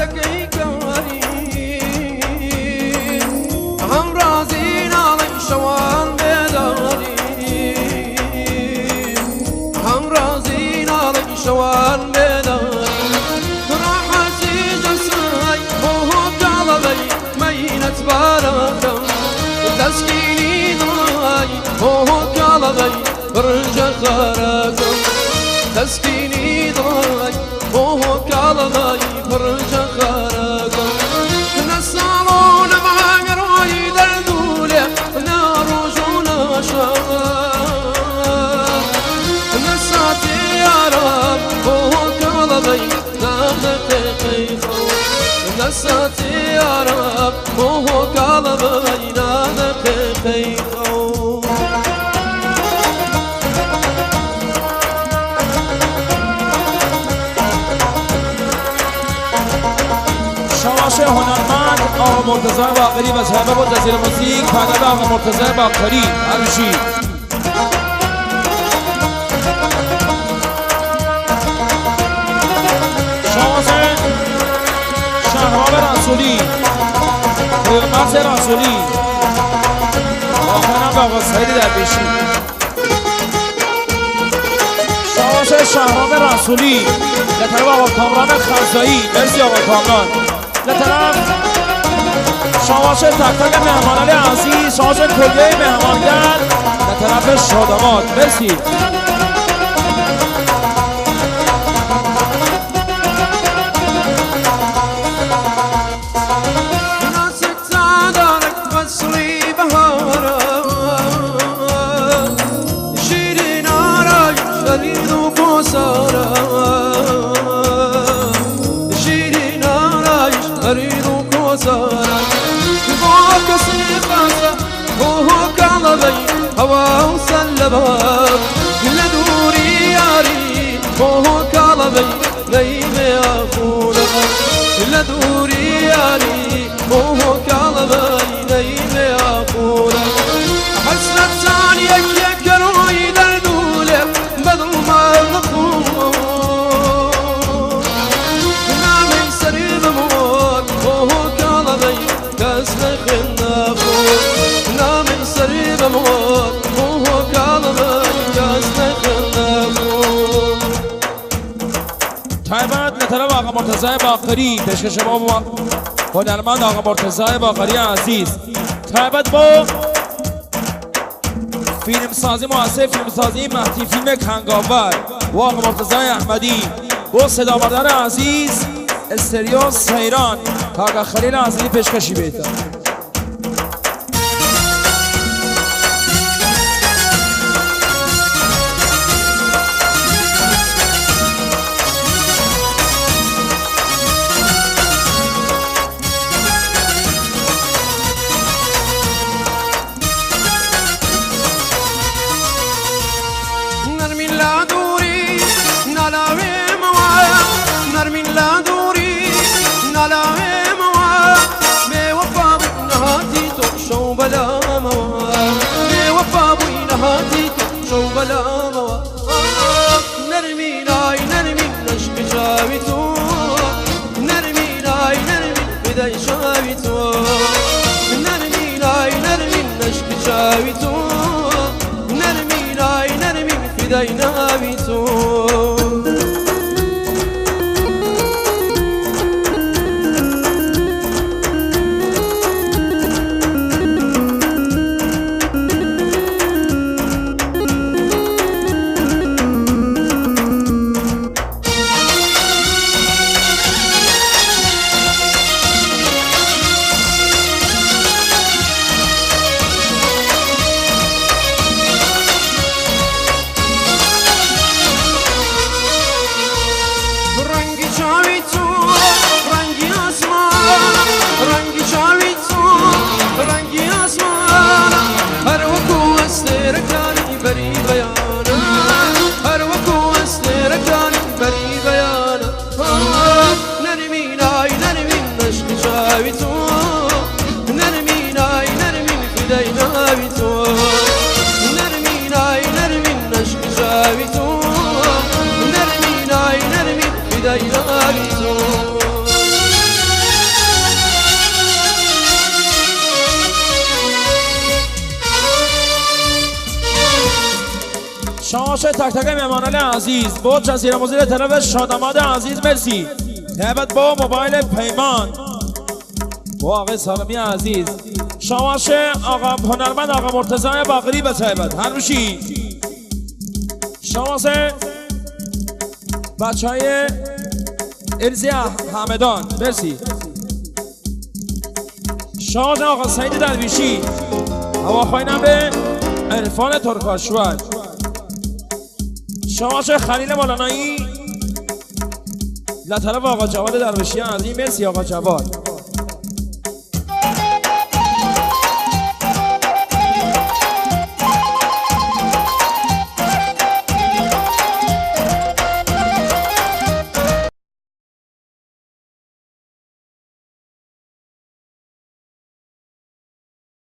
دەکەی کاری هەم ڕازی ناڵی شەوان بێداری هەم ڕازی ناڵی شەوان بێداری ڕاحەتی جەسای بۆ کاڵەبەی مەینەت بارەکەم تەسکینی دڵی بۆ کاڵەبەی برنجە خارەکەم تەسکینی دڵی بۆ کاڵەبەی برنجە خارەکەم نە ساڵ و نە مانگەڕۆی دەرد و لێ نە ڕۆژ و نە شەو نە ساتی یارم بۆ کاڵەبەی نادەقێقەی خەو نە ساتی یارم بۆ کاڵەبەی نادەقێقەی خەو شواش هنرمند آقا مرتضی باقری و صاحب منتظر موزیک پنل آقا مرتضی باقری هرشی شواش شهرام رسولی پیغمبر رسولی آخرم به آقا سعید درویشی شواش شهرام رسولی لطرف آقا کامران خزایی مرسی آقا کامران لطرف شواش تک تک مهمانان عزیز شواش کلیه مهمانگر لطرف شادمات مرسی أريد كوسارا فوق صفاسا فوق علبي هوا وسلبات لدوري ياري فوق علبي نيم ياخونا لدوري ياري فوق علبي نيم ياخونا حسرة ثانية يكروي دردولة بدل ما نخون نامي سريب موت فوق علبي كسر خنافور نامي سريب موت فوق علبي كسر خنافور تایبت لطرف آقا مرتضی باقری پیشکش ما هنرمند آقا مرتضی باقری عزیز تایبت با فیلم سازی معاصر فیلم سازی مهدی فیلم کنگاور و آقا مرتضی احمدی با صدا بردار عزیز استریو سیران تا آقا خلیل عزیزی پیشکشی بیتا شما تک تک مهمانان عزیز با جزیره مزید طرف شادماد عزیز مرسی هبت با موبایل پیمان با آقای سالمی عزیز شواش آقا هنرمند آقا مرتضی باقری به صاحبت هنوشی شواش بچه های ارزی حمدان مرسی شواش آقا سعید درویشی هواخواینم به عرفان ترکاشور شواش خلیل مولانایی لطرف آقا جواد درویشی عزیز مرسی آقا جواد